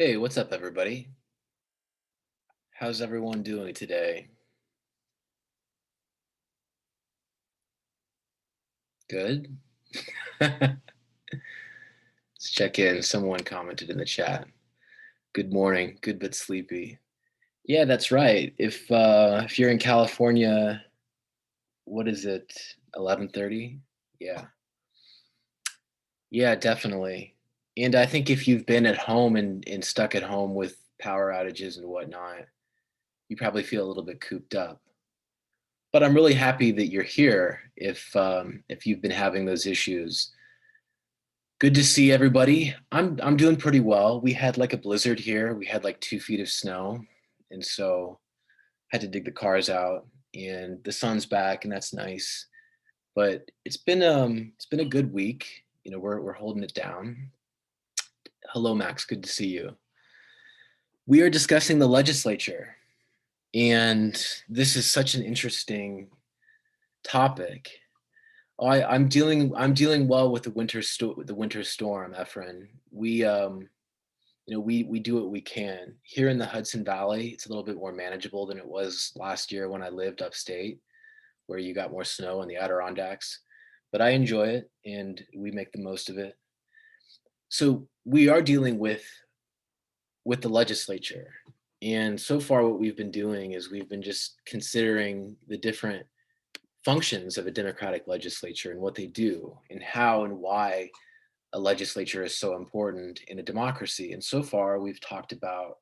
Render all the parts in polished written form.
Hey, what's up, everybody? How's everyone doing today? Good? Let's check in. Someone commented in the chat. Good morning. Good but sleepy. Yeah, that's right. If you're in California, what is it? 11:30? Yeah. Yeah, definitely. And I think if you've been at home and stuck at home with power outages and whatnot, you probably feel a little bit cooped up. But I'm really happy that you're here if you've been having those issues. Good to see everybody. I'm doing pretty well. We had like a blizzard here. We had like 2 feet of snow, and so had to dig the cars out. And the sun's back, and that's nice. But it's been a good week. We're holding it down. Hello, Max. Good to see you. We are discussing the legislature, and this is such an interesting topic. I'm dealing well with the winter storm, Efren. We do what we can. Here in the Hudson Valley, it's a little bit more manageable than it was last year when I lived upstate, where you got more snow in the Adirondacks. But I enjoy it and we make the most of it. So we are dealing with the legislature. And so far what we've been doing is we've been just considering the different functions of a democratic legislature and what they do and how and why a legislature is so important in a democracy. And so far we've talked about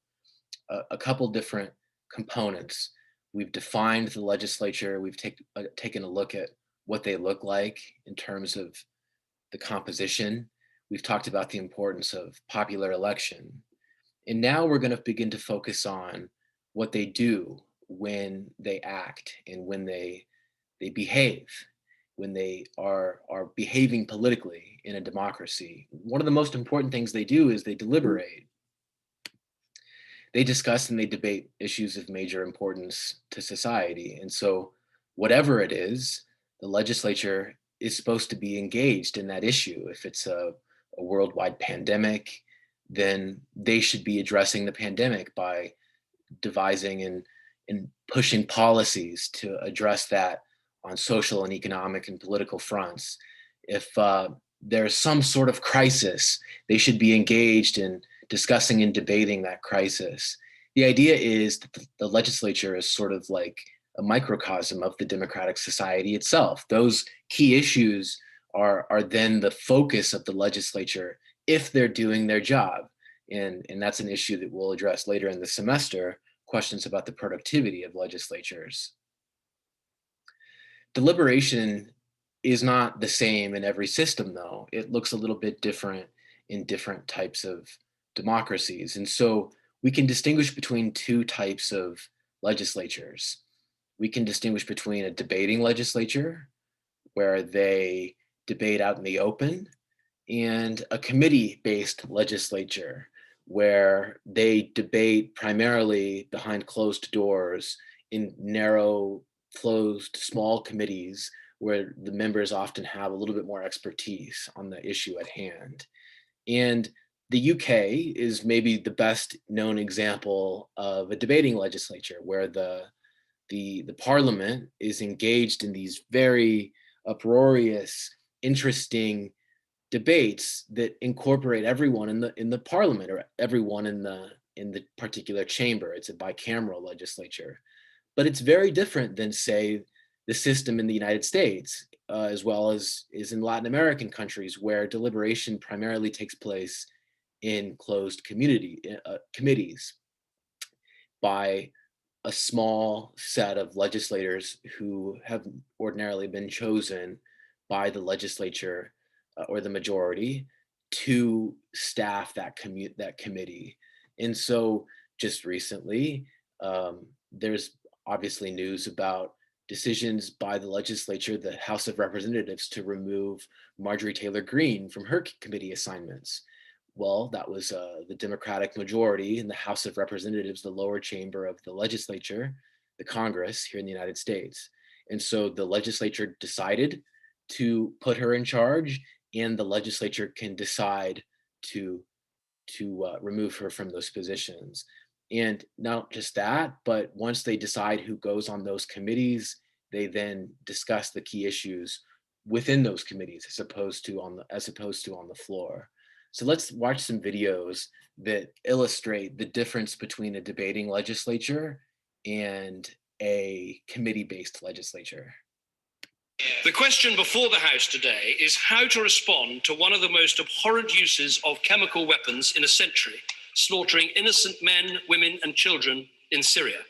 a couple different components. We've defined the legislature. We've taken a look at what they look like in terms of the composition. We've talked about the importance of popular election. And now we're going to begin to focus on what they do when they act and when they behave, when they are behaving politically in a democracy. One of the most important things they do is they deliberate. They discuss and they debate issues of major importance to society. And so, whatever it is, the legislature is supposed to be engaged in that issue. If it's a worldwide pandemic, then they should be addressing the pandemic by devising and pushing policies to address that on social and economic and political fronts. If there's some sort of crisis, they should be engaged in discussing and debating that crisis. The idea is that the legislature is sort of like a microcosm of the democratic society itself. Those key issues are then the focus of the legislature if they're doing their job. And that's an issue that we'll address later in the semester, questions about the productivity of legislatures. Deliberation is not the same in every system, though. It looks a little bit different in different types of democracies. And so we can distinguish between two types of legislatures. We can distinguish between a debating legislature, where they debate out in the open, and a committee based legislature, where they debate primarily behind closed doors in narrow, closed, small committees where the members often have a little bit more expertise on the issue at hand. And the UK is maybe the best known example of a debating legislature where the parliament is engaged in these very uproarious, interesting debates that incorporate everyone in the parliament or everyone in the particular chamber. It's a bicameral legislature, but it's very different than, say, the system in the United States, as well as is in Latin American countries, where deliberation primarily takes place in closed committees by a small set of legislators who have ordinarily been chosen by the legislature or the majority to staff that committee. And so, just recently, there's obviously news about decisions by the legislature, the House of Representatives, to remove Marjorie Taylor Greene from her committee assignments. Well, that was the Democratic majority in the House of Representatives, the lower chamber of the legislature, the Congress here in the United States. And so the legislature decided to put her in charge, and the legislature can decide to remove her from those positions. And not just that, but once they decide who goes on those committees, they then discuss the key issues within those committees as opposed to on the floor. So let's watch some videos that illustrate the difference between a debating legislature and a committee-based legislature. The question before the House today is how to respond to one of the most abhorrent uses of chemical weapons in a century, slaughtering innocent men, women, and children in Syria.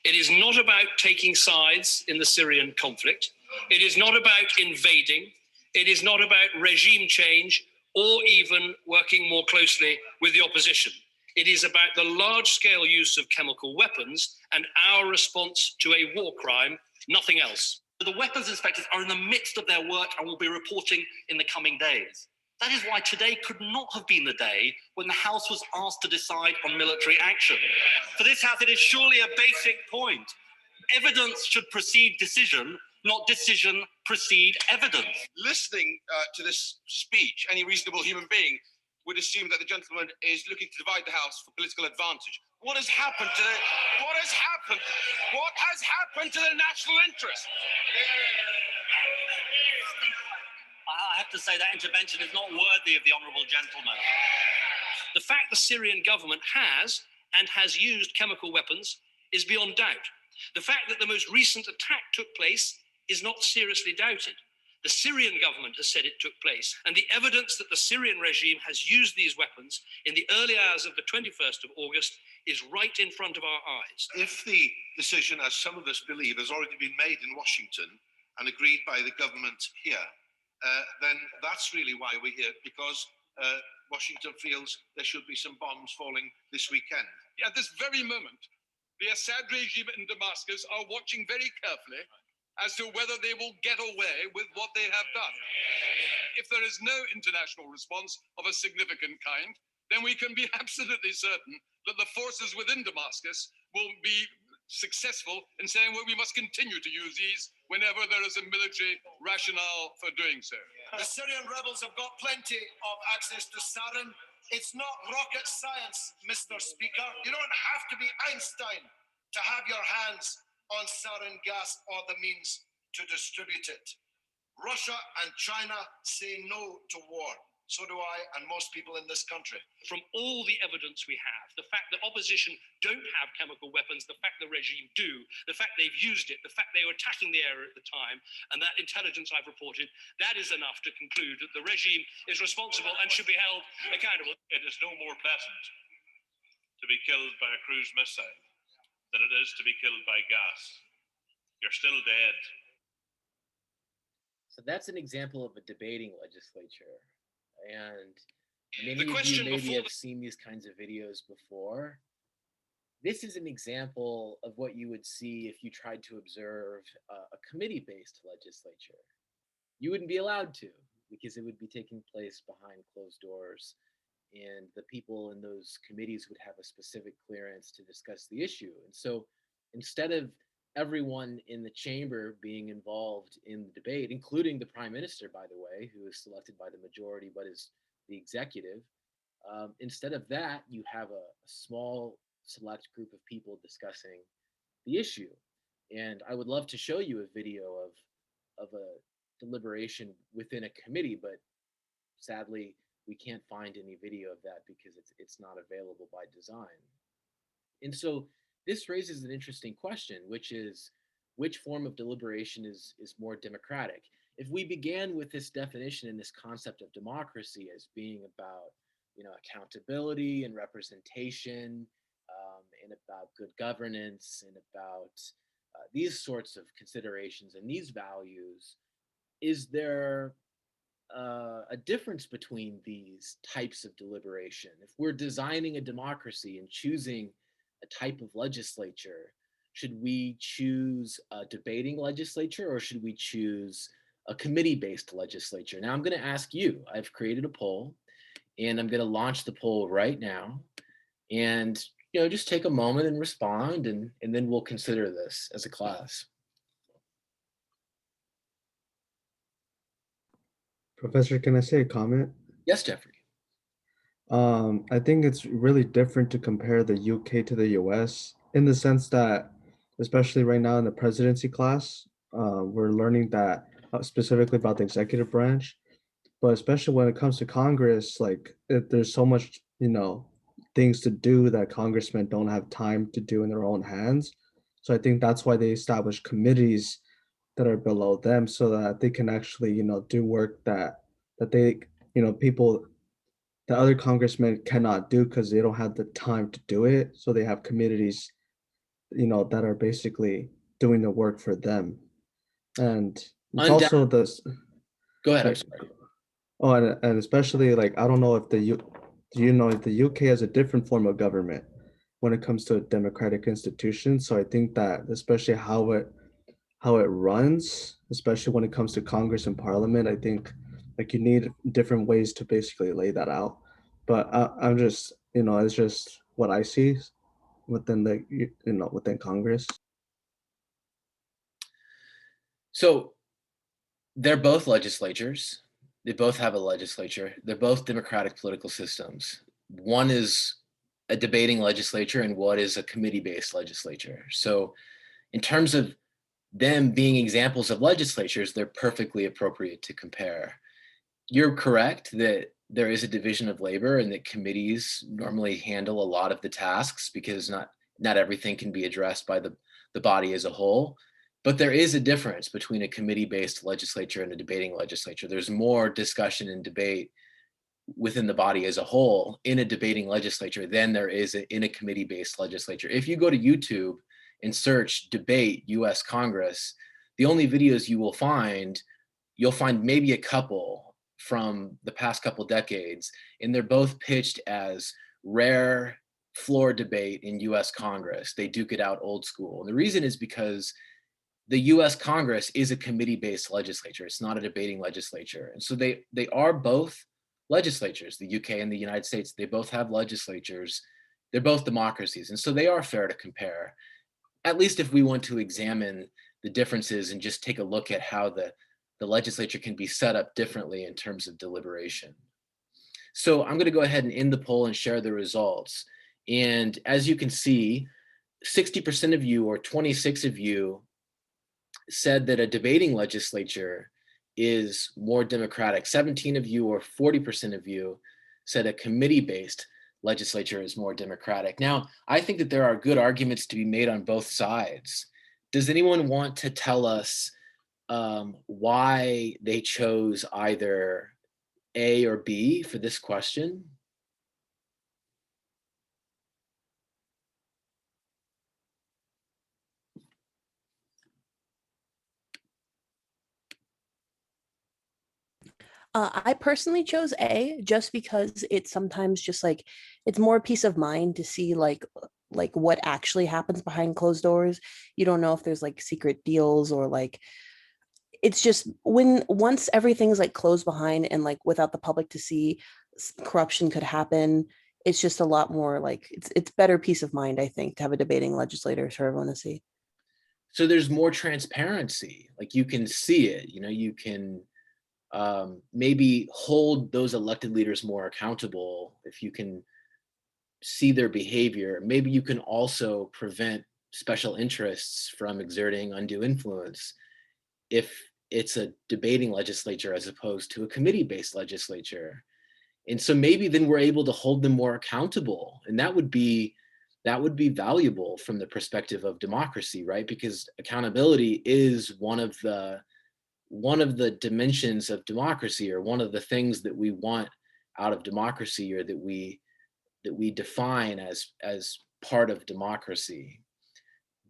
It is not about taking sides in the Syrian conflict. It is not about invading. It is not about regime change or even working more closely with the opposition. It is about the large-scale use of chemical weapons and our response to a war crime, nothing else. The weapons inspectors are in the midst of their work and will be reporting in the coming days. That is why today could not have been the day when the House was asked to decide on military action. For this House, it is surely a basic point. Evidence should precede decision, not decision precede evidence. Listening to this speech, any reasonable human being would assume that the gentleman is looking to divide the House for political advantage. What has happened to the national interest? I have to say that intervention is not worthy of the honourable gentleman. The fact the Syrian government has and has used chemical weapons is beyond doubt. The fact that the most recent attack took place is not seriously doubted. The Syrian government has said it took place, and the evidence that the Syrian regime has used these weapons in the early hours of the 21st of August is right in front of our eyes. If the decision, as some of us believe, has already been made in Washington and agreed by the government here, then that's really why we're here, because Washington feels there should be some bombs falling this weekend. At this very moment, the Assad regime in Damascus are watching very carefully as to whether they will get away with what they have done. If there is no international response of a significant kind, then we can be absolutely certain that the forces within Damascus will be successful in saying, well, we must continue to use these whenever there is a military rationale for doing so. The Syrian rebels have got plenty of access to sarin. It's not rocket science, Mr. Speaker. You don't have to be Einstein to have your hands on sarin gas or the means to distribute it. Russia and China say no to war. So do I and most people in this country. From all the evidence we have, the fact that opposition don't have chemical weapons, the fact the regime do, the fact they've used it, the fact they were attacking the area at the time, and that intelligence I've reported, that is enough to conclude that the regime is responsible and should be held accountable. It is no more pleasant to be killed by a cruise missile than it is to be killed by gas. You're still dead. So that's an example of a debating legislature. And many The of you question maybe before have seen these kinds of videos before. This is an example of what you would see if you tried to observe a committee-based legislature. You wouldn't be allowed to, because it would be taking place behind closed doors, and the people in those committees would have a specific clearance to discuss the issue. And so instead of everyone in the chamber being involved in the debate, including the prime minister, by the way, who is selected by the majority but is the executive, instead of that, you have a small select group of people discussing the issue. And I would love to show you a video of a deliberation within a committee, but sadly, we can't find any video of that because it's not available by design. And so this raises an interesting question, which is, which form of deliberation is more democratic? If we began with this definition and this concept of democracy as being about, accountability and representation, and about good governance and about these sorts of considerations and these values, is there a difference between these types of deliberation? If we're designing a democracy and choosing a type of legislature, should we choose a debating legislature or should we choose a committee-based legislature? Now I'm going to ask you. I've created a poll, and I'm going to launch the poll right now. And just take a moment and respond, and then we'll consider this as a class. Professor, can I say a comment? Yes, Jeffrey. I think it's really different to compare the UK to the US in the sense that, especially right now in the presidency class, we're learning that specifically about the executive branch, but especially when it comes to Congress, like there's so much, things to do that congressmen don't have time to do in their own hands. So I think that's why they establish committees that are below them so that they can actually, do work that they, people the other congressmen cannot do because they don't have the time to do it. So they have committees, that are basically doing the work for them. And it's Undoubtedly, also this, go ahead. I'm like, sorry. oh, and especially like I don't know if do you know if the UK has a different form of government when it comes to a democratic institution. So I think that especially how it runs, especially when it comes to Congress and Parliament, I think like you need different ways to basically lay that out. But I'm just, it's just what I see within within Congress. So they're both legislatures. They both have a legislature. They're both democratic political systems. One is a debating legislature and one is a committee-based legislature. So in terms of them being examples of legislatures, they're perfectly appropriate to compare. You're correct that there is a division of labor and that committees normally handle a lot of the tasks because not everything can be addressed by the body as a whole. But there is a difference between a committee-based legislature and a debating legislature. There's more discussion and debate within the body as a whole in a debating legislature than there is in a committee-based legislature. If you go to YouTube and search debate US Congress, the only videos you'll find maybe a couple from the past couple decades, and they're both pitched as rare floor debate in US Congress. They duke it out old school. And the reason is because the US Congress is a committee-based legislature. It's not a debating legislature. And so they are both legislatures, the UK and the United States. They both have legislatures. They're both democracies. And so they are fair to compare, at least if we want to examine the differences and just take a look at how the legislature can be set up differently in terms of deliberation. So I'm going to go ahead and end the poll and share the results. And as you can see, 60% of you, or 26 of you, said that a debating legislature is more democratic. 17 of you, or 40% of you, said a committee-based legislature is more democratic. Now, I think that there are good arguments to be made on both sides. Does anyone want to tell us why they chose either A or B for this question? I personally chose A just because it's sometimes just like it's more peace of mind to see like what actually happens behind closed doors. You don't know if there's like secret deals or like it's just when once everything's like closed behind and like without the public to see, corruption could happen. It's just a lot more like it's better peace of mind, I think, to have a debating legislator for everyone to see. So there's more transparency. Like you can see it, you can maybe hold those elected leaders more accountable if you can see their behavior. Maybe you can also prevent special interests from exerting undue influence if it's a debating legislature as opposed to a committee-based legislature. And so maybe then we're able to hold them more accountable, and that would be valuable from the perspective of democracy, right? Because accountability is one of the dimensions of democracy, or one of the things that we want out of democracy, or that we define as part of democracy.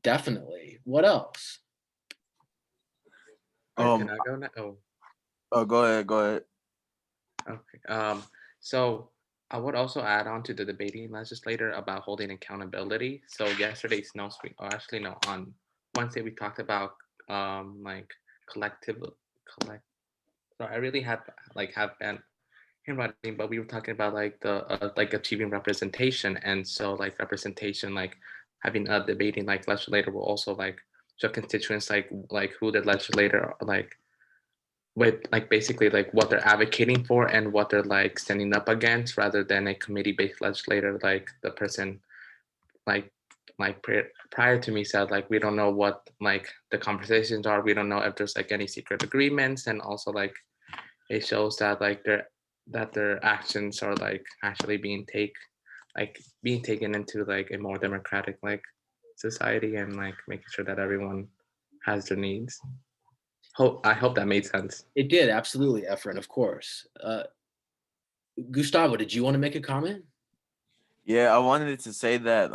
Definitely. What else? Can I go now? Oh, go ahead. Go ahead. Okay. So I would also add on to the debating legislator about holding accountability. So yesterday's notes, or actually no, on Wednesday we talked about like collect. So I really have been handwriting, but we were talking about like the like achieving representation, and so like representation, like having a debating like legislator will also like show constituents like who the legislator like with like basically like what they're advocating for and what they're like standing up against, rather than a committee-based legislator like the person like prior to me said, like we don't know what like the conversations are, we don't know if there's like any secret agreements, and also like it shows that like their actions are like actually being taken into like a more democratic like society, and like making sure that everyone has their needs. I hope that made sense. It did, absolutely, Efren, of course. Gustavo, did you want to make a comment? Yeah, I wanted to say that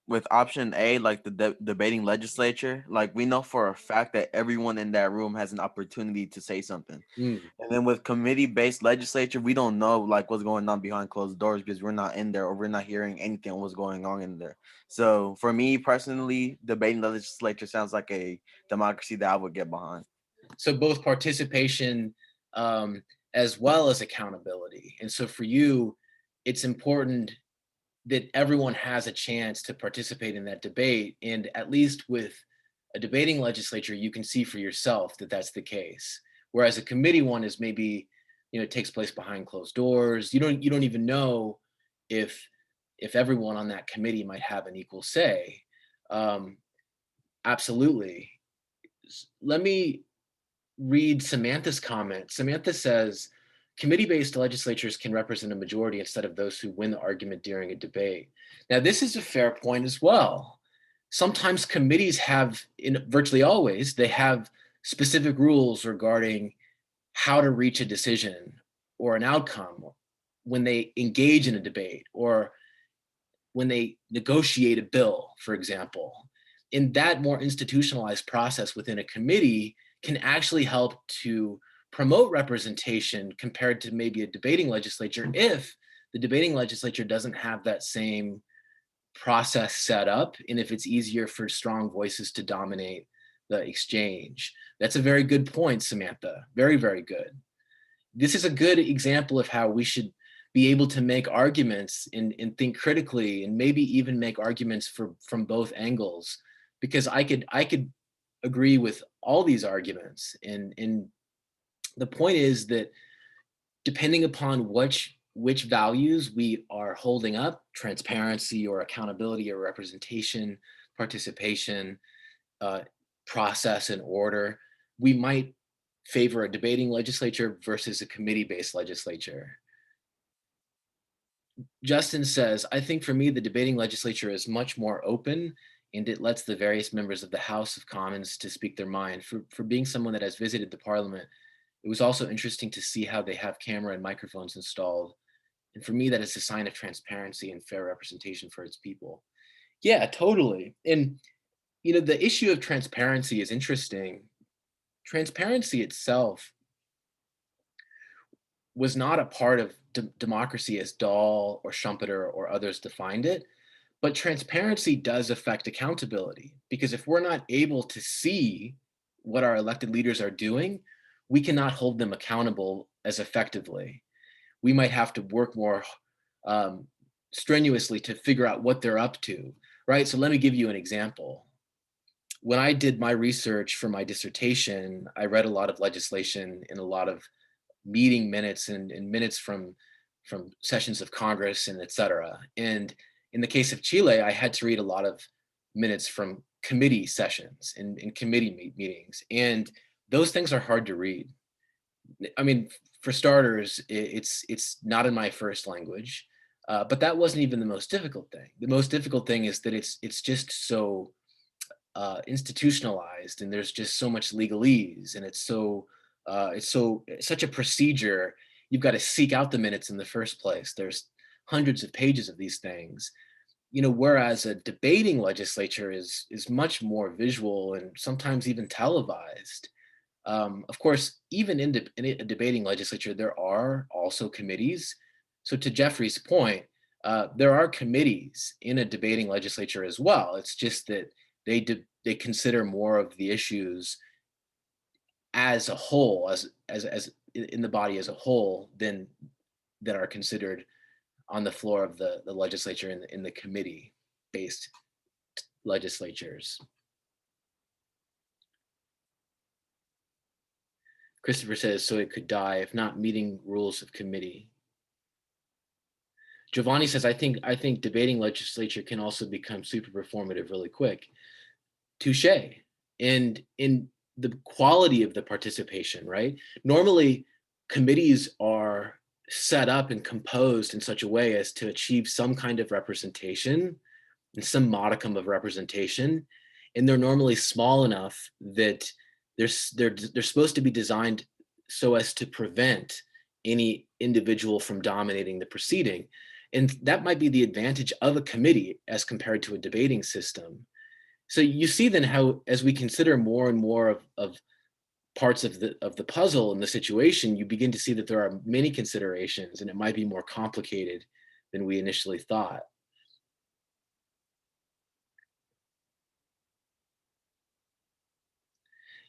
with option A, like the debating legislature, like we know for a fact that everyone in that room has an opportunity to say something. Mm. And then with committee-based legislature, we don't know like what's going on behind closed doors because we're not in there or we're not hearing anything on what's going on in there. So for me personally, debating legislature sounds like a democracy that I would get behind. So both participation as well as accountability. And so for you, it's important that everyone has a chance to participate in that debate. And at least with a debating legislature, you can see for yourself that that's the case. Whereas a committee one is maybe, it takes place behind closed doors. You don't even know if everyone on that committee might have an equal say. Um, absolutely. Let me read Samantha's comment. Samantha says, committee-based legislatures can represent a majority instead of those who win the argument during a debate. Now, this is a fair point as well. Sometimes committees have, virtually always, they have specific rules regarding how to reach a decision or an outcome when they engage in a debate or when they negotiate a bill, for example. In that more institutionalized process within a committee can actually help to promote representation compared to maybe a debating legislature if the debating legislature doesn't have that same process set up and if it's easier for strong voices to dominate the exchange. That's a very good point, Samantha. Very, very good. This is a good example of how we should be able to make arguments and think critically and maybe even make arguments from both angles, because I could agree with all these arguments, and the point is that depending upon which values we are holding up, transparency or accountability or representation, participation, process and order, we might favor a debating legislature versus a committee-based legislature. Justin says, I think for me, the debating legislature is much more open and it lets the various members of the House of Commons to speak their mind. For being someone that has visited the parliament, it was also interesting to see how they have camera and microphones installed. And for me, that is a sign of transparency and fair representation for its people. Yeah, totally. And, the issue of transparency is interesting. Transparency itself was not a part of democracy as Dahl or Schumpeter or others defined it. But transparency does affect accountability, because if we're not able to see what our elected leaders are doing, we cannot hold them accountable as effectively. We might have to work more strenuously to figure out what they're up to, right? So let me give you an example. When I did my research for my dissertation, I read a lot of legislation and a lot of meeting minutes and minutes from sessions of Congress and et cetera. And in the case of Chile, I had to read a lot of minutes from committee sessions and committee meetings. And those things are hard to read. I mean, for starters, it's not in my first language, but that wasn't even the most difficult thing. The most difficult thing is that it's just so institutionalized, and there's just so much legalese, and it's such a procedure. You've got to seek out the minutes in the first place. There's hundreds of pages of these things, whereas a debating legislature is much more visual and sometimes even televised. Of course, even in a debating legislature, there are also committees. So to Jeffrey's point, there are committees in a debating legislature as well. It's just that they consider more of the issues as a whole, as in the body as a whole, than that are considered on the floor of the legislature in the committee-based legislatures. Christopher says, so it could die if not meeting rules of committee. Giovanni says, I think debating legislature can also become super performative really quick. Touche. And in the quality of the participation, right? Normally, committees are set up and composed in such a way as to achieve some kind of representation and some modicum of representation. And they're normally small enough that they're supposed to be designed so as to prevent any individual from dominating the proceeding. And that might be the advantage of a committee as compared to a debating system. So you see then how, as we consider more and more of parts of the puzzle and the situation, you begin to see that there are many considerations and it might be more complicated than we initially thought.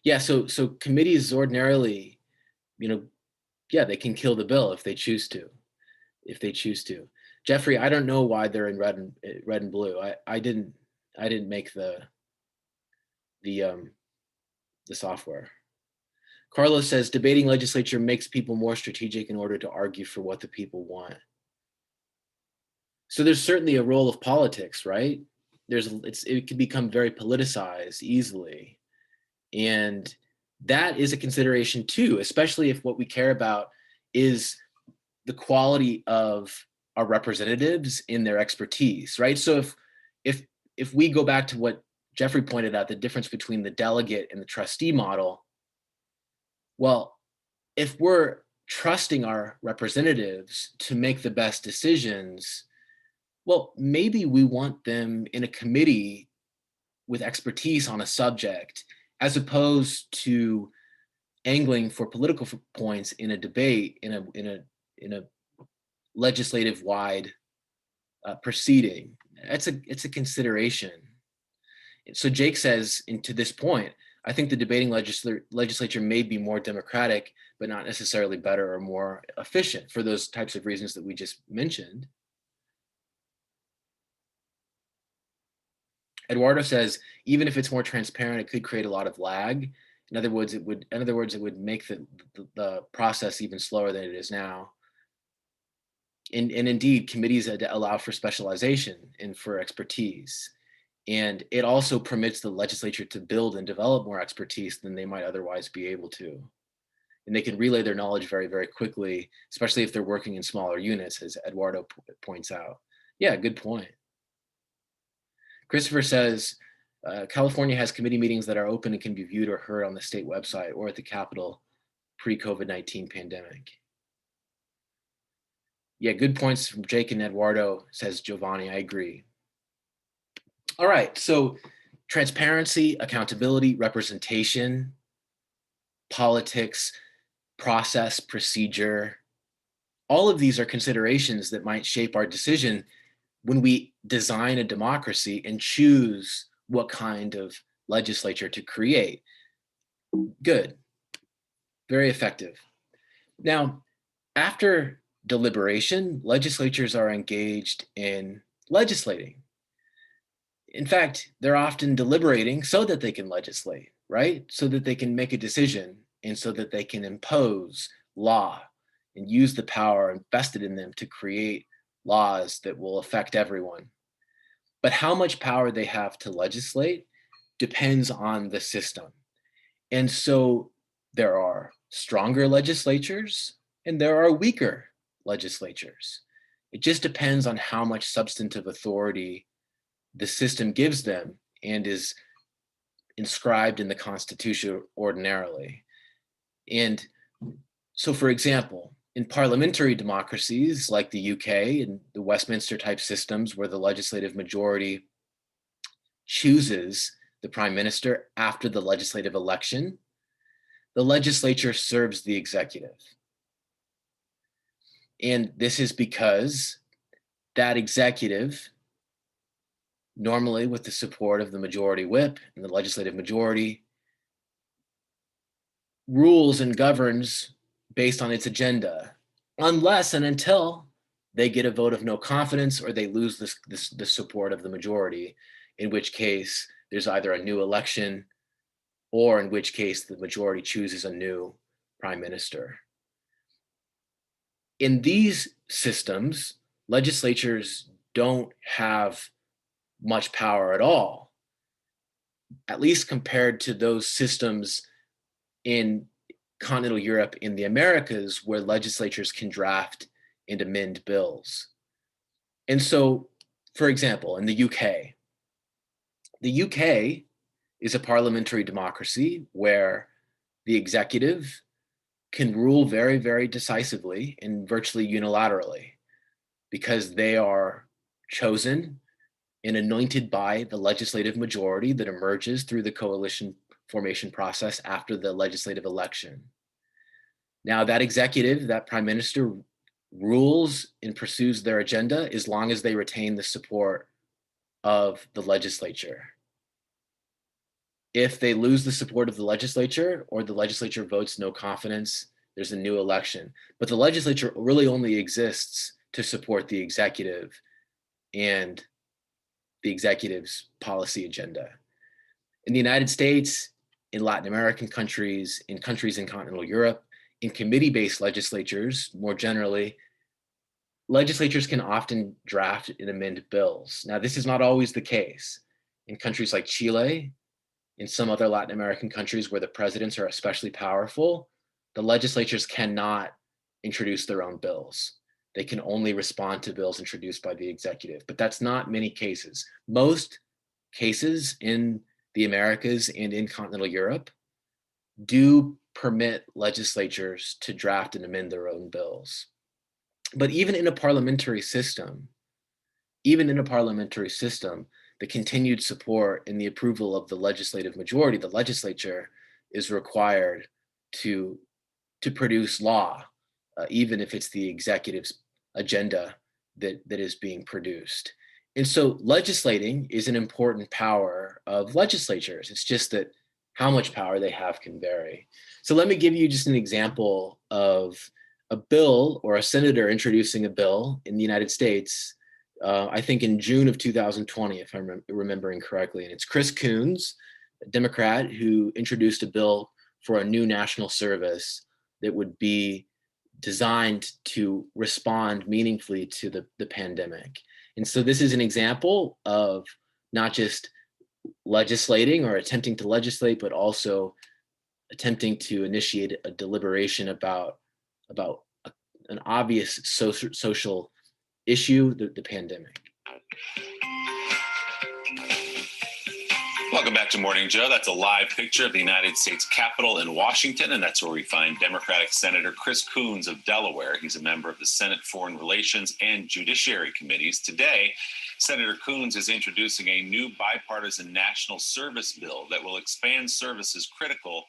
Yeah, so committees ordinarily, yeah, they can kill the bill if they choose to. Jeffrey, I don't know why they're in red and blue. I didn't make the software. Carlos says debating legislature makes people more strategic in order to argue for what the people want. So there's certainly a role of politics, right? It can become very politicized easily. And that is a consideration too, especially if what we care about is the quality of our representatives in their expertise, right? So if we go back to what Jeffrey pointed out, the difference between the delegate and the trustee model, well, if we're trusting our representatives to make the best decisions, well, maybe we want them in a committee with expertise on a subject, as opposed to angling for political points in a debate in a legislative wide proceeding. It's a consideration. So Jake says, and to this point, I think the debating legislature may be more democratic, but not necessarily better or more efficient for those types of reasons that we just mentioned. Eduardo says, even if it's more transparent, it could create a lot of lag. In other words, it would make the process even slower than it is now. And indeed, committees allow for specialization and for expertise. And it also permits the legislature to build and develop more expertise than they might otherwise be able to. And they can relay their knowledge very, very quickly, especially if they're working in smaller units, as Eduardo points out. Yeah, good point. Christopher says, California has committee meetings that are open and can be viewed or heard on the state website or at the Capitol pre-COVID-19 pandemic. Yeah, good points from Jake and Eduardo, says Giovanni. I agree. All right, so transparency, accountability, representation, politics, process, procedure, all of these are considerations that might shape our decision when we design a democracy and choose what kind of legislature to create. Good, very effective. Now, after deliberation, legislatures are engaged in legislating. In fact, they're often deliberating so that they can legislate, right? So that they can make a decision and so that they can impose law and use the power invested in them to create laws that will affect everyone. But how much power they have to legislate depends on the system. And so there are stronger legislatures and there are weaker legislatures. It just depends on how much substantive authority the system gives them and is inscribed in the Constitution ordinarily. And so, for example, in parliamentary democracies like the UK and the Westminster type systems where the legislative majority chooses the prime minister after the legislative election, the legislature serves the executive. And this is because that executive, normally with the support of the majority whip and the legislative majority, rules and governs based on its agenda, unless and until they get a vote of no confidence or they lose the support of the majority, in which case there's either a new election or in which case the majority chooses a new prime minister. In these systems, legislatures don't have much power at all, at least compared to those systems in continental Europe, in the Americas, where legislatures can draft and amend bills. And so, for example, in the UK is a parliamentary democracy where the executive can rule very, very decisively and virtually unilaterally because they are chosen and anointed by the legislative majority that emerges through the coalition formation process after the legislative election. Now, that executive, that prime minister, rules and pursues their agenda as long as they retain the support of the legislature. If they lose the support of the legislature or the legislature votes no confidence, there's a new election. But the legislature really only exists to support the executive and the executive's policy agenda. In the United States, in Latin American countries, in countries in continental Europe, in committee-based legislatures, more generally, legislatures can often draft and amend bills. Now, this is not always the case. In countries like Chile, in some other Latin American countries where the presidents are especially powerful, the legislatures cannot introduce their own bills. They can only respond to bills introduced by the executive, but that's not many cases. Most cases in the Americas and in continental Europe do permit legislatures to draft and amend their own bills. But even in a parliamentary system, the continued support and the approval of the legislative majority, the legislature, is required to produce law, even if it's the executive's agenda that is being produced. And so legislating is an important power of legislatures. It's just that how much power they have can vary. So let me give you just an example of a bill or a senator introducing a bill in the United States, I think in June of 2020, if I'm remembering correctly. And it's Chris Coons, a Democrat, who introduced a bill for a new national service that would be designed to respond meaningfully to the pandemic. And so this is an example of not just legislating or attempting to legislate, but also attempting to initiate a deliberation about an obvious social issue, the pandemic. Welcome back to Morning Joe. That's a live picture of the United States Capitol in Washington, and that's where we find Democratic Senator Chris Coons of Delaware. He's a member of the Senate Foreign Relations and Judiciary Committees. Today, Senator Coons is introducing a new bipartisan national service bill that will expand services critical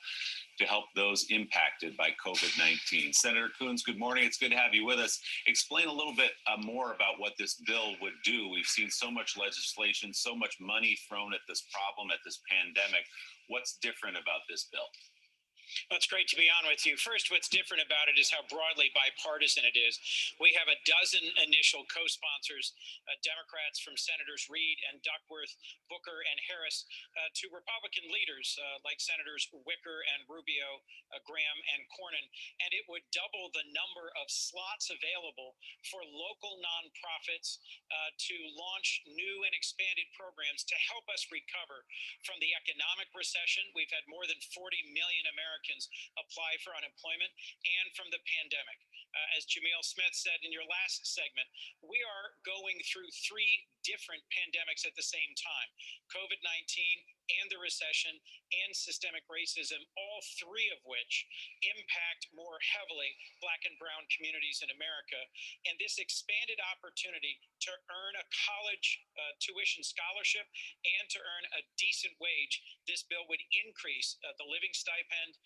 to help those impacted by COVID-19. Senator Coons, good morning. It's good to have you with us. Explain a little bit more about what this bill would do. We've seen so much legislation, so much money thrown at this problem, at this pandemic. What's different about this bill? Well, it's great to be on with you. First, what's different about it is how broadly bipartisan it is. We have a dozen initial co-sponsors, Democrats from Senators Reid and Duckworth, Booker and Harris, to Republican leaders like Senators Wicker and Rubio, Graham and Cornyn. And it would double the number of slots available for local nonprofits to launch new and expanded programs to help us recover from the economic recession. We've had more than 40 million Americans apply for unemployment, and from the pandemic. As Jamil Smith said in your last segment, we are going through three different pandemics at the same time: COVID-19 and the recession and systemic racism, all three of which impact more heavily Black and brown communities in America. And this expanded opportunity to earn a college tuition scholarship and to earn a decent wage, this bill would increase the living stipend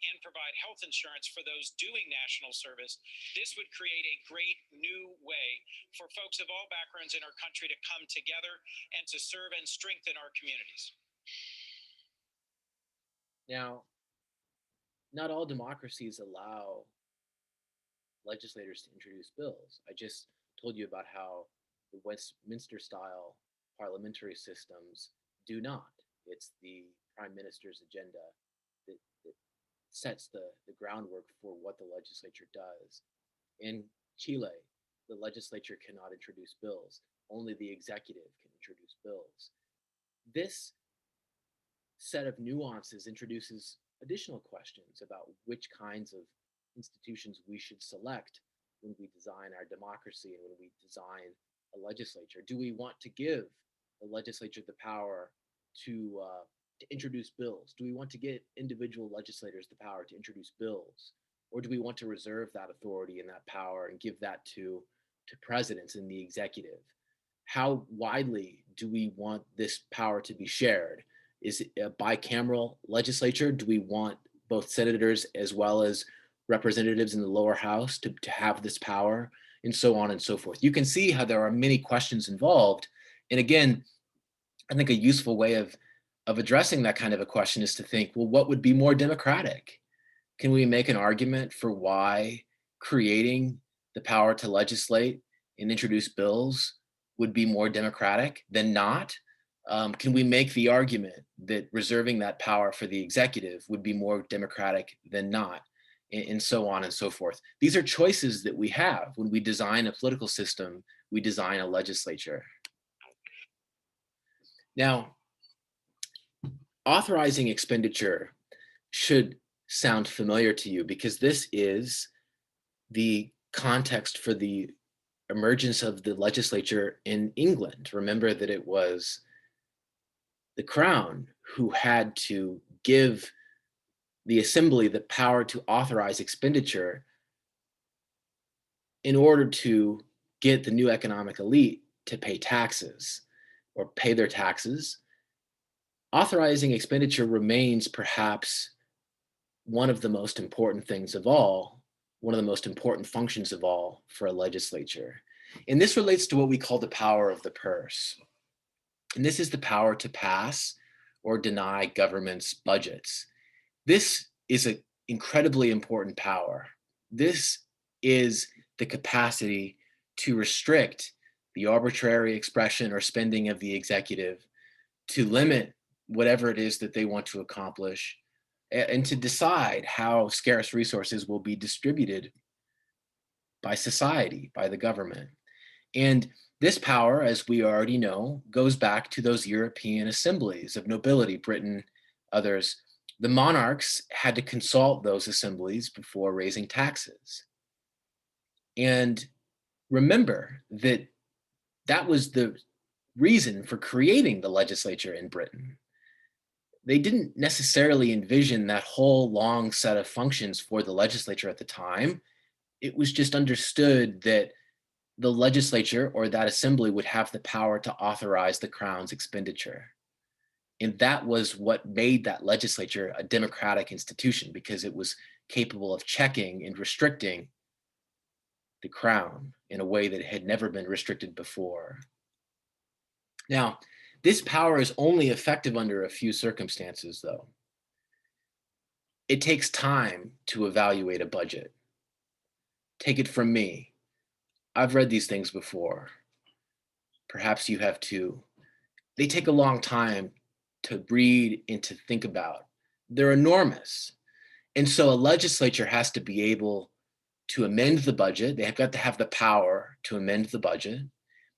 and provide health insurance for those doing national service. This would create a great new way for folks of all backgrounds in our country to come together and to serve and strengthen our communities. Now, not all democracies allow legislators to introduce bills. I just told you about how the Westminster style parliamentary systems do not. It's the prime minister's agenda that sets the groundwork for what the legislature does. In Chile, the legislature cannot introduce bills. Only the executive can introduce bills. This set of nuances introduces additional questions about which kinds of institutions we should select when we design our democracy and when we design a legislature. Do we want to give the legislature the power to introduce bills? Do we want to give individual legislators the power to introduce bills? Or do we want to reserve that authority and that power and give that to presidents and the executive? How widely do we want this power to be shared? Is it a bicameral legislature? Do we want both senators as well as representatives in the lower house to have this power, and so on and so forth? You can see how there are many questions involved. And again, I think a useful way of addressing that kind of a question is to think, well, what would be more democratic? Can we make an argument for why creating the power to legislate and introduce bills would be more democratic than not? Can we make the argument that reserving that power for the executive would be more democratic than not? And so on and so forth. These are choices that we have when we design a political system, we design a legislature. Now, authorizing expenditure should sound familiar to you because this is the context for the emergence of the legislature in England. Remember that it was the crown who had to give the assembly the power to authorize expenditure in order to get the new economic elite to pay taxes or pay their taxes. Authorizing expenditure remains perhaps one of the most important things of all, one of the most important functions of all for a legislature. And this relates to what we call the power of the purse. And this is the power to pass or deny government's budgets. This is an incredibly important power. This is the capacity to restrict the arbitrary expression or spending of the executive, to limit whatever it is that they want to accomplish, and to decide how scarce resources will be distributed by society, by the government. And this power, as we already know, goes back to those European assemblies of nobility, Britain, others. The monarchs had to consult those assemblies before raising taxes. And remember that that was the reason for creating the legislature in Britain. They didn't necessarily envision that whole long set of functions for the legislature at the time. It was just understood that the legislature or that assembly would have the power to authorize the crown's expenditure. And that was what made that legislature a democratic institution, because it was capable of checking and restricting the crown in a way that had never been restricted before. Now, this power is only effective under a few circumstances, though. It takes time to evaluate a budget. Take it from me. I've read these things before. Perhaps you have too. They take a long time to read and to think about. They're enormous. And so a legislature has to be able to amend the budget. They've got to have the power to amend the budget.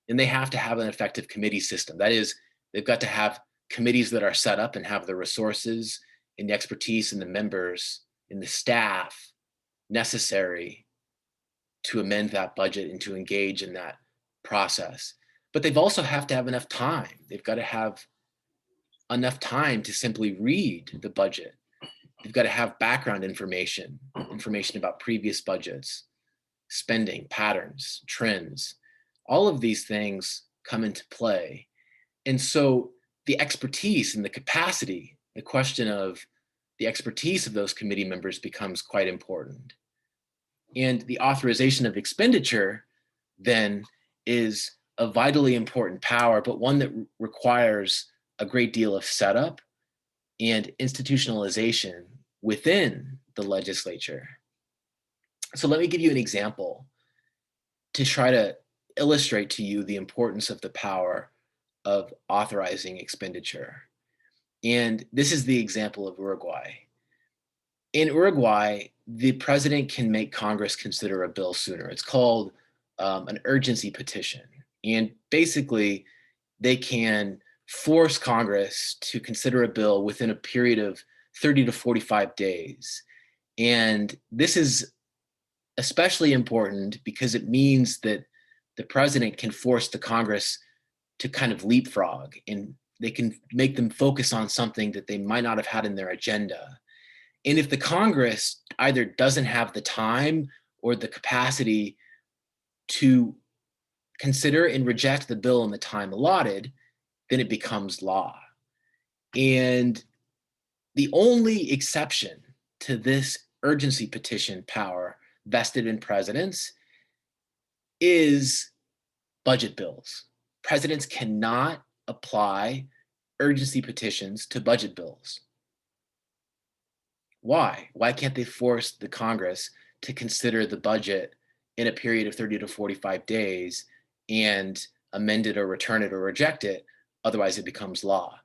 And they have to have an effective committee system. That is, they've got to have committees that are set up and have the resources and the expertise and the members and the staff necessary to amend that budget and to engage in that process. But they've also have to have enough time. They've got to have enough time to simply read the budget. They've got to have background information about previous budgets, spending patterns, trends. All of these things come into play. And so the expertise and the capacity, the question of the expertise of those committee members becomes quite important. And the authorization of expenditure then is a vitally important power, but one that requires a great deal of setup and institutionalization within the legislature. So let me give you an example to try to illustrate to you the importance of the power of authorizing expenditure. And this is the example of Uruguay. In Uruguay, the president can make Congress consider a bill sooner. It's called an urgency petition. And basically, they can force Congress to consider a bill within a period of 30 to 45 days. And this is especially important because it means that the president can force the Congress to kind of leapfrog, and they can make them focus on something that they might not have had in their agenda. And if the Congress either doesn't have the time or the capacity to consider and reject the bill in the time allotted, then it becomes law. And the only exception to this urgency petition power vested in presidents is budget bills. Presidents cannot apply urgency petitions to budget bills. Why? Why can't they force the Congress to consider the budget in a period of 30 to 45 days and amend it or return it or reject it? Otherwise, it becomes law.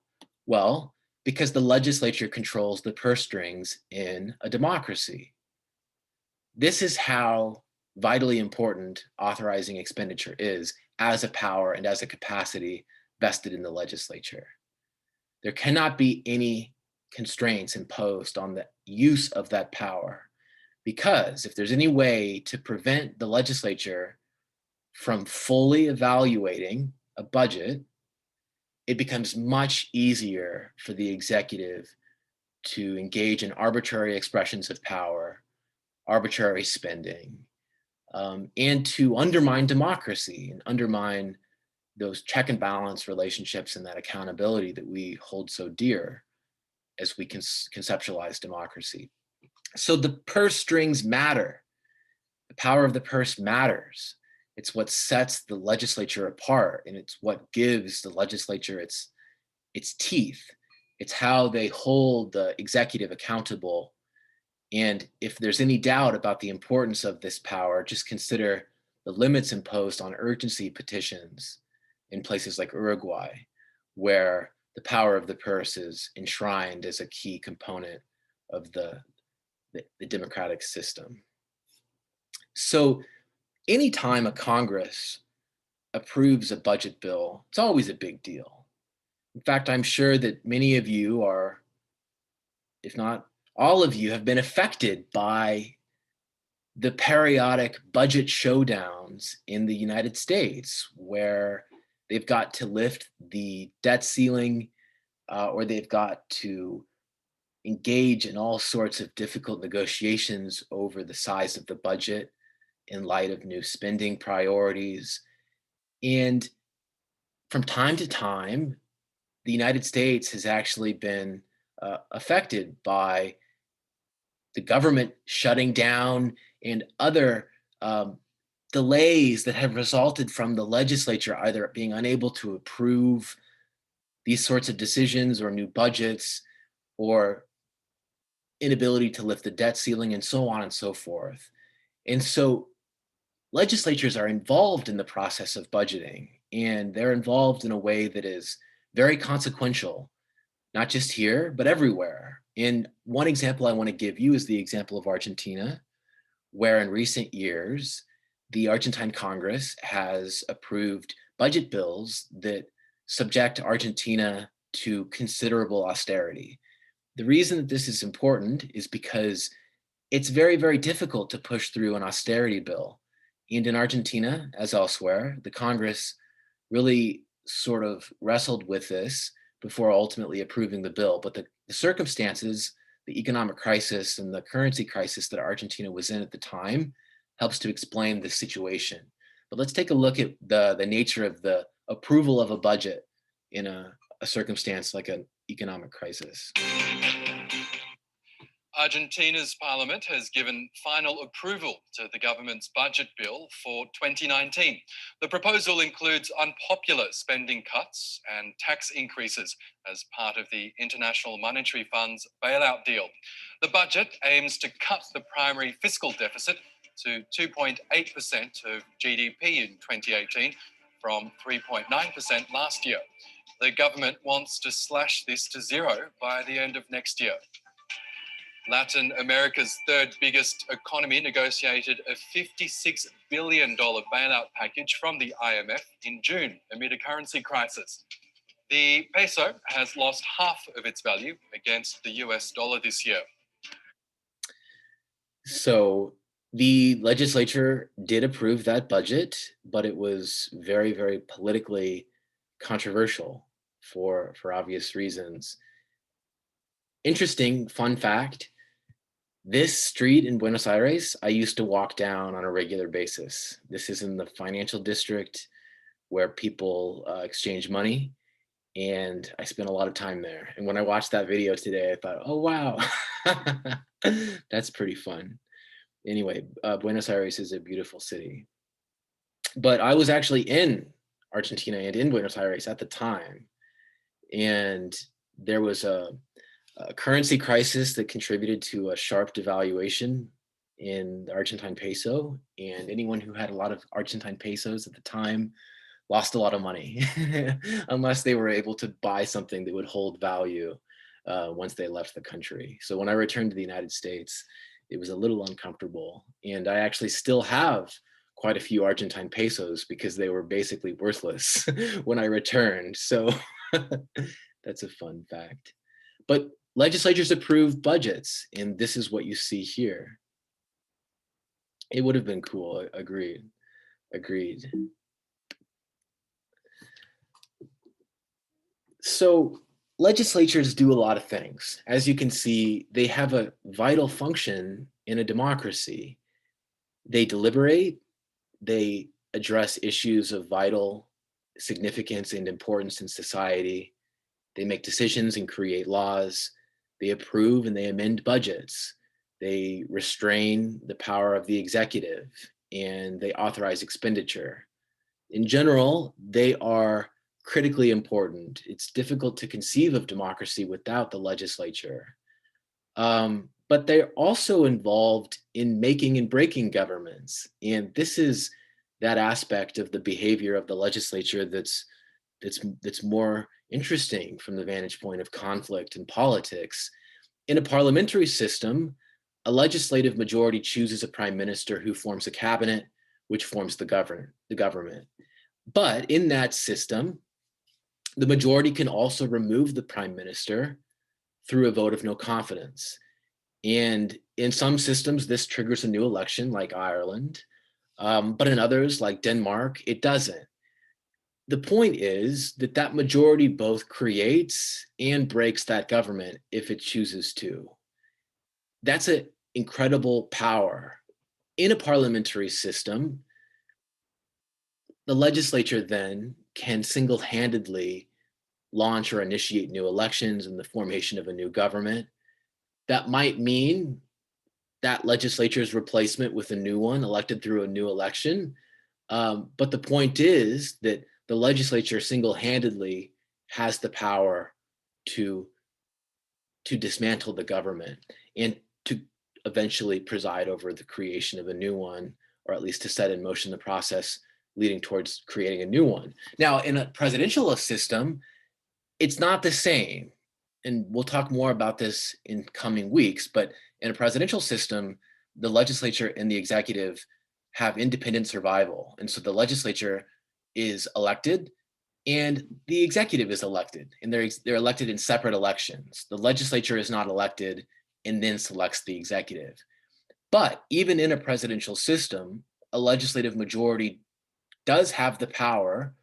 Well, because the legislature controls the purse strings in a democracy. This is how vitally important authorizing expenditure is as a power and as a capacity vested in the legislature. There cannot be any constraints imposed on the use of that power, because if there's any way to prevent the legislature from fully evaluating a budget, it becomes much easier for the executive to engage in arbitrary expressions of power, arbitrary spending, and to undermine democracy and undermine those check and balance relationships and that accountability that we hold so dear as we conceptualize democracy. So the purse strings matter. The power of the purse matters. It's what sets the legislature apart, and it's what gives the legislature its teeth. It's how they hold the executive accountable. And if there's any doubt about the importance of this power, just consider the limits imposed on urgency petitions in places like Uruguay, where the power of the purse is enshrined as a key component of the democratic system. So anytime a Congress approves a budget bill, it's always a big deal. In fact, I'm sure that many of you are, if not all of you, have been affected by the periodic budget showdowns in the United States, where they've got to lift the debt ceiling, or they've got to engage in all sorts of difficult negotiations over the size of the budget in light of new spending priorities. And from time to time, the United States has actually been affected by the government shutting down and other delays that have resulted from the legislature either being unable to approve these sorts of decisions or new budgets, or inability to lift the debt ceiling, and so on and so forth. And so legislatures are involved in the process of budgeting, and they're involved in a way that is very consequential, not just here, but everywhere. And one example I want to give you is the example of Argentina, where in recent years, the Argentine Congress has approved budget bills that subject Argentina to considerable austerity. The reason that this is important is because it's very, very difficult to push through an austerity bill. And in Argentina, as elsewhere, the Congress really sort of wrestled with this before ultimately approving the bill. But the circumstances, the economic crisis and the currency crisis that Argentina was in at the time helps to explain the situation. But let's take a look at the nature of the approval of a budget in a circumstance like an economic crisis. Argentina's parliament has given final approval to the government's budget bill for 2019. The proposal includes unpopular spending cuts and tax increases as part of the International Monetary Fund's bailout deal. The budget aims to cut the primary fiscal deficit to 2.8% of GDP in 2018 from 3.9% last year. The government wants to slash this to zero by the end of next year. Latin America's third biggest economy negotiated a $56 billion bailout package from the IMF in June amid a currency crisis. The peso has lost half of its value against the US dollar this year. So the legislature did approve that budget, but it was very, very politically controversial for obvious reasons. Interesting fun fact, this street in Buenos Aires, I used to walk down on a regular basis. This is in the financial district where people exchange money, and I spent a lot of time there. And when I watched that video today, I thought, oh, wow, that's pretty fun. Anyway, Buenos Aires is a beautiful city. But I was actually in Argentina and in Buenos Aires at the time. And there was a currency crisis that contributed to a sharp devaluation in the Argentine peso. And anyone who had a lot of Argentine pesos at the time lost a lot of money unless they were able to buy something that would hold value once they left the country. So when I returned to the United States, it was a little uncomfortable. And I actually still have quite a few Argentine pesos because they were basically worthless when I returned. So that's a fun fact. But legislatures approve budgets, and this is what you see here. It would have been cool, agreed. So legislatures do a lot of things. As you can see, they have a vital function in a democracy. They deliberate, they address issues of vital significance and importance in society. They make decisions and create laws. They approve and they amend budgets. They restrain the power of the executive, and they authorize expenditure. In general, they are critically important. It's difficult to conceive of democracy without the legislature. But they're also involved in making and breaking governments. And this is that aspect of the behavior of the legislature that's more interesting from the vantage point of conflict and politics. In a parliamentary system, a legislative majority chooses a prime minister who forms a cabinet, which forms the government. But in that system, the majority can also remove the prime minister through a vote of no confidence. And in some systems, this triggers a new election, like Ireland. But in others, like Denmark, it doesn't. The point is that majority both creates and breaks that government if it chooses to. That's an incredible power. In a parliamentary system, the legislature then can single-handedly launch or initiate new elections and the formation of a new government. That might mean that legislature's replacement with a new one elected through a new election. But the point is that the legislature single-handedly has the power to dismantle the government and to eventually preside over the creation of a new one, or at least to set in motion the process leading towards creating a new one. Now, in a presidential system, it's not the same. And we'll talk more about this in coming weeks, but in a presidential system, the legislature and the executive have independent survival. And so the legislature is elected and the executive is elected, and they're elected in separate elections. The legislature is not elected and then selects the executive. But even in a presidential system, a legislative majority does have the power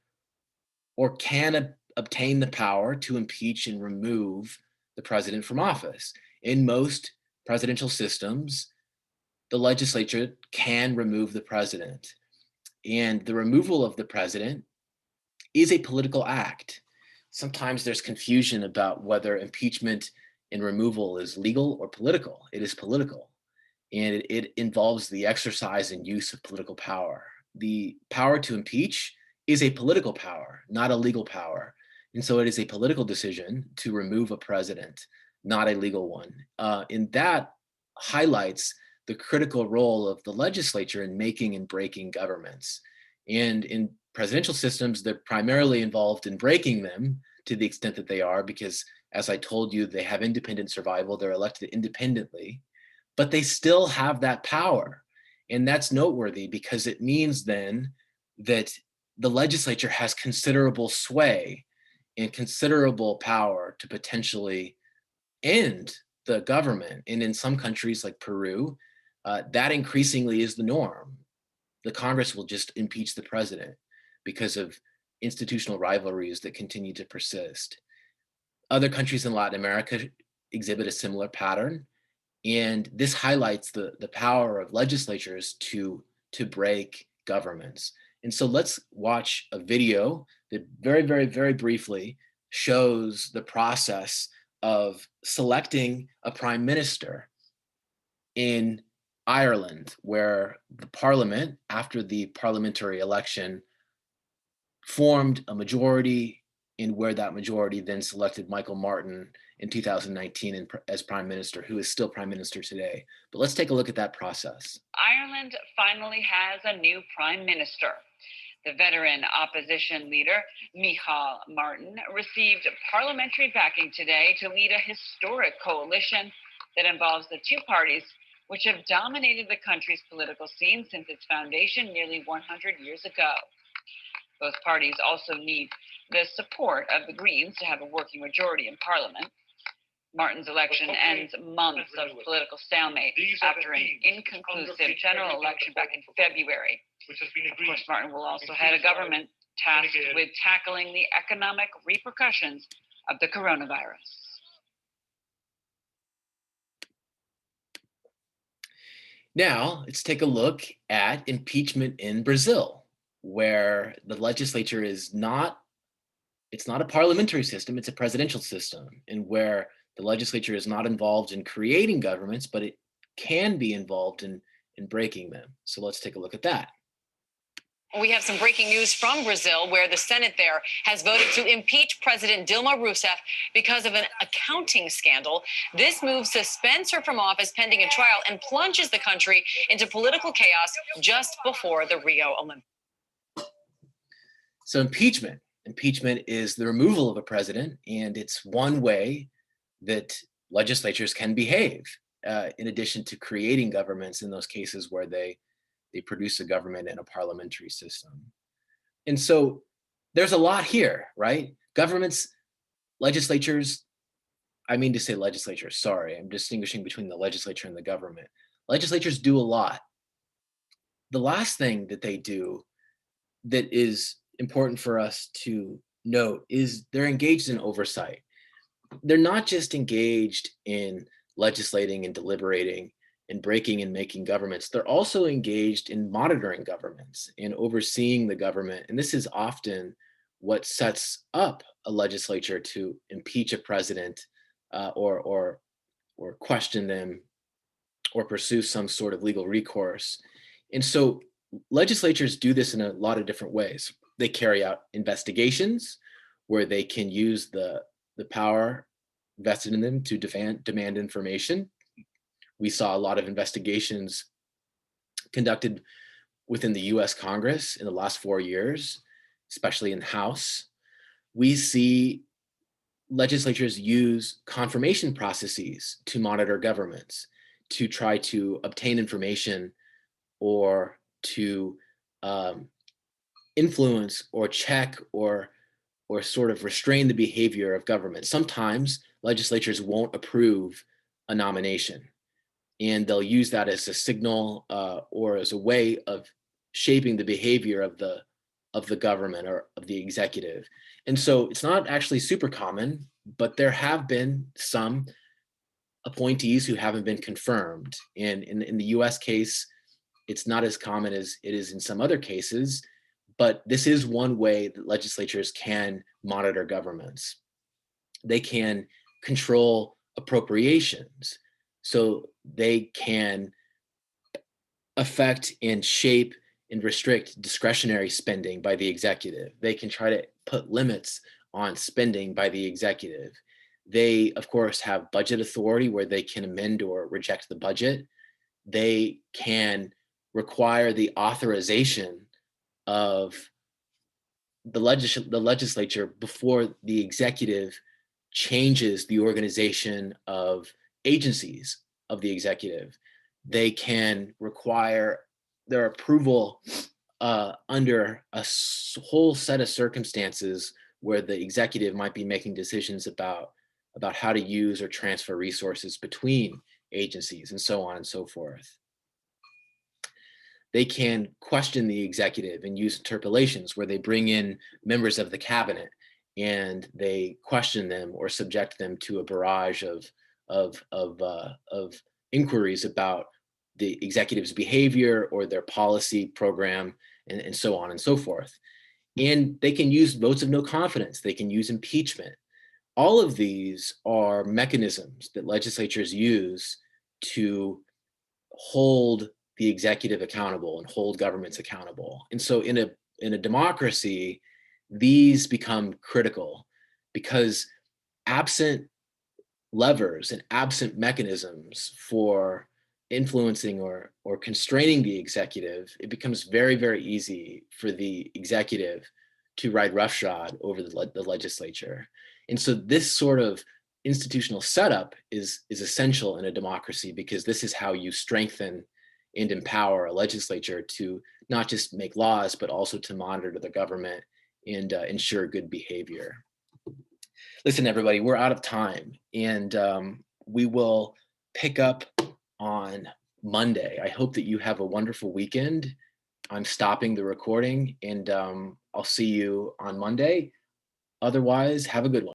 or can obtain the power to impeach and remove the president from office. In most presidential systems, the legislature can remove the president. And the removal of the president is a political act. Sometimes there's confusion about whether impeachment and removal is legal or political. It is political, and it involves the exercise and use of political power. The power to impeach is a political power, not a legal power. And so it is a political decision to remove a president, not a legal one. And that highlights the critical role of the legislature in making and breaking governments. And in presidential systems, they're primarily involved in breaking them to the extent that they are, because As I told you, they have independent survival. They're elected independently, but they still have that power. And that's noteworthy because it means then that the legislature has considerable sway and considerable power to potentially end the government. And in some countries like Peru, that increasingly is the norm. The Congress will just impeach the president because of institutional rivalries that continue to persist. Other countries in Latin America exhibit a similar pattern. And this highlights the power of legislatures to break governments. And so let's watch a video that very briefly shows the process of selecting a prime minister in Ireland, where the parliament, after the parliamentary election, formed a majority, and where that majority then selected Michael Martin in 2019 as prime minister, who is still prime minister today. But let's take a look at that process. Ireland finally has a new prime minister. The veteran opposition leader, Micheál Martin, received parliamentary backing today to lead a historic coalition that involves the two parties which have dominated the country's political scene since its foundation nearly 100 years ago. Both parties also need the support of the Greens to have a working majority in parliament. Martin's election ends months of political stalemate after an inconclusive general election back in February. Of course, Martin will also head a government tasked with tackling the economic repercussions of the coronavirus. Now, let's take a look at impeachment in Brazil, where the legislature is not, it's not a parliamentary system, it's a presidential system, and where the legislature is not involved in creating governments, but it can be involved in breaking them. So let's take a look at that. We have some breaking news from Brazil, where the Senate there has voted to impeach President Dilma Rousseff because of an accounting scandal. This move suspends her from office pending a trial and plunges the country into political chaos just before the Rio Olympics. So impeachment is the removal of a president, and it's one way that legislatures can behave, in addition to creating governments in those cases where they produce a government in a parliamentary system. And so there's a lot here, right? Governments, legislatures, I mean to say legislatures, sorry, I'm distinguishing between the legislature and the government. Legislatures do a lot. The last thing that they do that is important for us to note is they're engaged in oversight. They're not just engaged in legislating and deliberating and breaking and making governments. They're also engaged in monitoring governments and overseeing the government. And this is often what sets up a legislature to impeach a president, or question them or pursue some sort of legal recourse. And so legislatures do this in a lot of different ways. They carry out investigations where they can use the power vested in them to demand information. We saw a lot of investigations conducted within the US Congress in the last 4 years, especially in the House. We see legislatures use confirmation processes to monitor governments, to try to obtain information or to influence or check or sort of restrain the behavior of government. Sometimes legislatures won't approve a nomination, and they'll use that as a signal or as a way of shaping the behavior of the government or of the executive. And so it's not actually super common, but there have been some appointees who haven't been confirmed. And in the US case, it's not as common as it is in some other cases, but this is one way that legislatures can monitor governments. They can control appropriations, so they can affect and shape and restrict discretionary spending by the executive. They can try to put limits on spending by the executive. They, of course, have budget authority where they can amend or reject the budget. They can require the authorization of the legislature before the executive changes the organization of agencies of the executive. They can require their approval under a whole set of circumstances where the executive might be making decisions about how to use or transfer resources between agencies and so on and so forth. They can question the executive and use interpellations where they bring in members of the cabinet and they question them or subject them to a barrage of inquiries about the executive's behavior or their policy program and so on and so forth. And they can use votes of no confidence. They can use impeachment. All of these are mechanisms that legislatures use to hold the executive accountable and hold governments accountable. And so in a democracy, these become critical because absent levers and absent mechanisms for influencing or constraining the executive, it becomes very, very easy for the executive to ride roughshod over the legislature. And so this sort of institutional setup is essential in a democracy because this is how you strengthen and empower a legislature to not just make laws, but also to monitor the government and ensure good behavior. Listen, everybody, we're out of time, and we will pick up on Monday. I hope that you have a wonderful weekend. I'm stopping the recording, and I'll see you on Monday. Otherwise, have a good one.